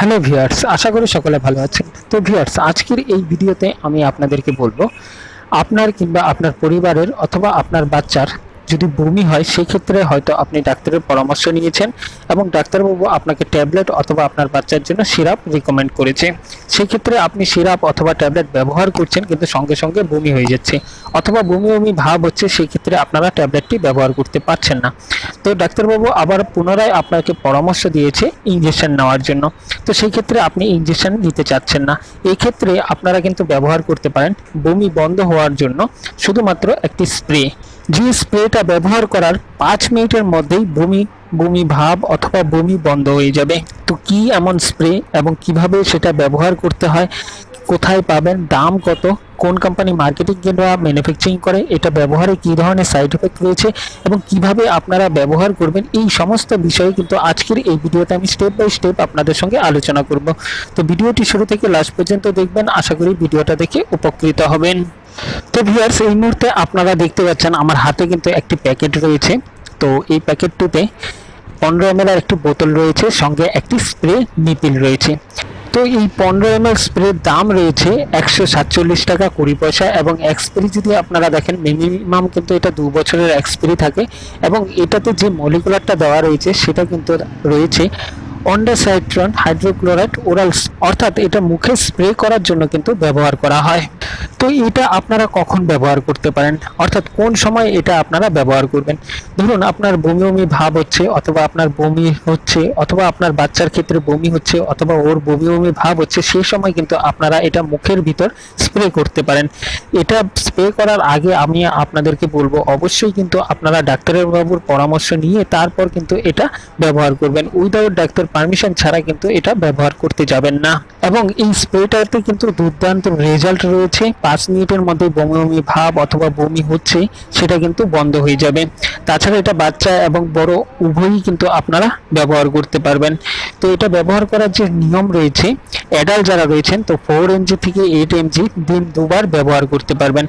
Hello viewers, আশা করি সকলে ভালো আছেন। তো ভিউয়ার্স, আজকের এই ভিডিওতে আমি আপনাদেরকে বলবো আপনার কিংবা আপনার পরিবারের অথবা আপনার বাচ্চার যদি বমি হয় সেই ক্ষেত্রে হয়তো আপনি ডাক্তারের পরামর্শ নিয়েছেন এবং ডাক্তারবাবু আপনাকে ট্যাবলেট অথবা আপনার বাচ্চার জন্য সিরাপ রিকমেন্ড করেছে। সেই ক্ষেত্রে আপনি সিরাপ অথবা ট্যাবলেট ব্যবহার করছেন কিন্তু সঙ্গে সঙ্গে বমি হয়ে যাচ্ছে অথবা বমি বমি ভাব হচ্ছে, সেই ক্ষেত্রে আপনারা ট্যাবলেটটি ব্যবহার করতে পারছেন না। তো ডাক্তারবাবু আবার পুনরায় আপনাকে পরামর্শ দিয়েছে ইনজেকশন নেওয়ার জন্য। তো সেই ক্ষেত্রে আপনি ইনজেকশন নিতে চাচ্ছেন না। এই ক্ষেত্রে আপনারা কিন্তু ব্যবহার করতে পারেন বমি বন্ধ হওয়ার জন্য শুধুমাত্র একটি স্প্রে, যে স্প্রেটা ব্যবহার করার 5 মিনিটের মধ্যেই বমি ভাব অথবা বমি বন্ধ হয়ে যাবে। তো কি এমন স্প্রে এবং কিভাবে সেটা ব্যবহার করতে হয়, কোথায় পাবেন, দাম কত, কোন কোম্পানি মার্কেটিং কিংবা ম্যানুফ্যাকচারিং করে, এটা ব্যবহারে কী ধরনের সাইড এফেক্ট রয়েছে এবং কিভাবে আপনারা ব্যবহার করবেন, এই সমস্ত বিষয়ে কিন্তু আজকের এই ভিডিওতে আমি স্টেপ বাই স্টেপ আপনাদের সঙ্গে আলোচনা করব। তো ভিডিওটি শুরু থেকে লাস্ট পর্যন্ত দেখবেন, আশা করি ভিডিওটা দেখে উপকৃত হবেন। তো ভিউয়ার্স, এই মুহূর্তে আপনারা দেখতে পাচ্ছেন আমার হাতে কিন্তু একটি প্যাকেট রয়েছে। তো এই প্যাকেটটিতে 15 ml একটি বোতল রয়েছে, সঙ্গে একটি স্প্রে নিপিল রয়েছে। তো এই 15 ml স্প্রের দাম রয়েছে 147 টাকা 20 পয়সা এবং এক্সপায়ারি যদি আপনারা দেখেন মিনিমাম কিন্তু এটা 2 বছরের এক্সপায়ারি থাকে এবং এটাতে যে মলিকুলারটা দেওয়া রয়েছে সেটা কিন্তু রয়েছে অন্ডাসাইট্রন হাইড্রোক্লোরাইড ওরালস, অর্থাৎ এটা মুখে স্প্রে করার জন্য কিন্তু ব্যবহার করা হয়। তো এটা আপনারা কখন ব্যবহার করতে পারেন, অর্থাৎ কোন সময় এটা আপনারা ব্যবহার করবেন? ধরুন আপনার বমি বমি ভাব হচ্ছে অথবা আপনার বমি হচ্ছে অথবা আপনার বাচ্চার ক্ষেত্রে বমি হচ্ছে অথবা ওর বমি বমি ভাব হচ্ছে, সেই সময় কিন্তু আপনারা এটা মুখের ভিতর স্প্রে করতে পারেন। এটা স্প্রে করার আগে আমি আপনাদেরকে বলবো অবশ্যই কিন্তু আপনারা ডাক্তারের বাবুর পরামর্শ নিয়ে তারপর কিন্তু এটা ব্যবহার করবেন। উইদাউট ডাক্তার পারমিশন ছাড়া কিন্তু এটা ব্যবহার করতে যাবেন না। এবং এই স্প্রেটাতে কিন্তু দুর্দান্ত রেজাল্ট রয়েছে। 5 মিনিটের মধ্যে বমি বমি ভাব অথবা বমি হচ্ছে সেটা কিন্তু বন্ধ হয়ে যাবে। তাছাড়া এটা বাচ্চা এবং বড় উভয়ই কিন্তু আপনারা ব্যবহার করতে পারবেন। তো এটা ব্যবহার করার যে নিয়ম রয়েছে, অ্যাডাল্ট যারা রয়েছেন তো 4 mg থেকে 8 mg দিন 2 বার ব্যবহার করতে পারবেন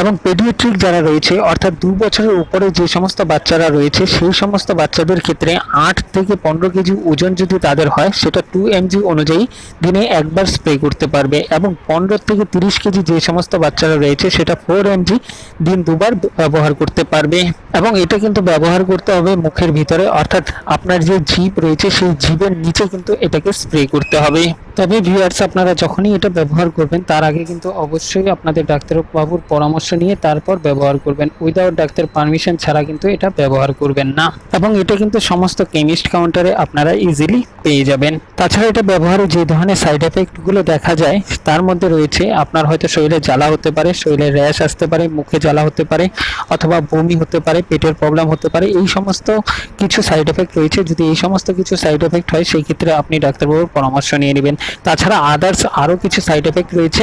এবং পেডিয়াট্রিক যারা রয়েছে অর্থাৎ 2 বছরের উপরে যে সমস্ত বাচ্চারা রয়েছে সেই সমস্ত বাচ্চাদের ক্ষেত্রে 8 থেকে 15 কেজি ওজন যদি তাদের হয় সেটা 2 mg অনুযায়ী দিনে একবার স্প্রে করতে পারবে এবং 15 থেকে 30 কেজি যে সমস্ত বাচ্চারা রয়েছে সেটা 4 mg দিন 2 বার ব্যবহার করতে পারবে। এবং এটা কিন্তু ব্যবহার করতে হবে মুখের ভিতরে, অর্থাৎ আপনার যে জিভ রয়েছে সেই জিভের নিচে কিন্তু এটাকে স্প্রে করতে হবে। তবে ভিউয়ার্স, আপনারা যখনই এটা ব্যবহার করবেন তার আগে কিন্তু অবশ্যই আপনাদের ডাক্তারবাবুর পরামর্শ নিয়ে তারপর ব্যবহার করবেন। উইদাউট ডাক্তার পারমিশন ছাড়া কিন্তু এটা ব্যবহার করবেন না এবং এটা কিন্তু সমস্ত কেমিস্ট কাউন্টারে আপনারা ইজিলি পেয়ে যাবেন। তাছাড়া এটা ব্যবহারে যে ধরনের সাইড এফেক্টগুলো দেখা যায় তার মধ্যে রয়েছে আপনার হয়তো শরীরে জ্বালা হতে পারে, শরীরে র্যাশ আসতে পারে, মুখে জ্বালা হতে পারে অথবা বমি হতে পারে, পেটের প্রবলেম হতে পারে, এই সমস্ত কিছু সাইড এফেক্ট রয়েছে। যদি এই সমস্ত কিছু সাইড এফেক্ট হয় সেই ক্ষেত্রে আপনি ডাক্তারবাবুর পরামর্শ নিয়ে নেবেন। তাছাড়া আদার্স আরও কিছু সাইড এফেক্ট রয়েছে,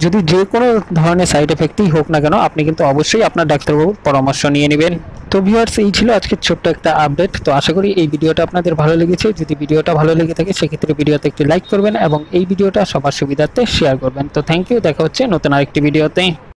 যদি যে কোনো ধরনের সাইড এফেক্টই হোক না কেন আপনি কিন্তু অবশ্যই আপনার ডাক্তারবাবুর পরামর্শ নিয়ে নেবেন। তো ভিউয়ার্স, এই ছিল আজকের ছোট্ট একটা আপডেট। তো আশা করি এই ভিডিওটা আপনাদের ভালো লেগেছে। যদি ভিডিওটা ভালো লেগে থাকে সেক্ষেত্রে ভিডিওতে একটি লাইক করবেন এবং এই ভিডিওটা সবার সুবিধার্থে শেয়ার করবেন। তো থ্যাংক ইউ, দেখা হচ্ছে নতুন আরেকটি ভিডিওতে।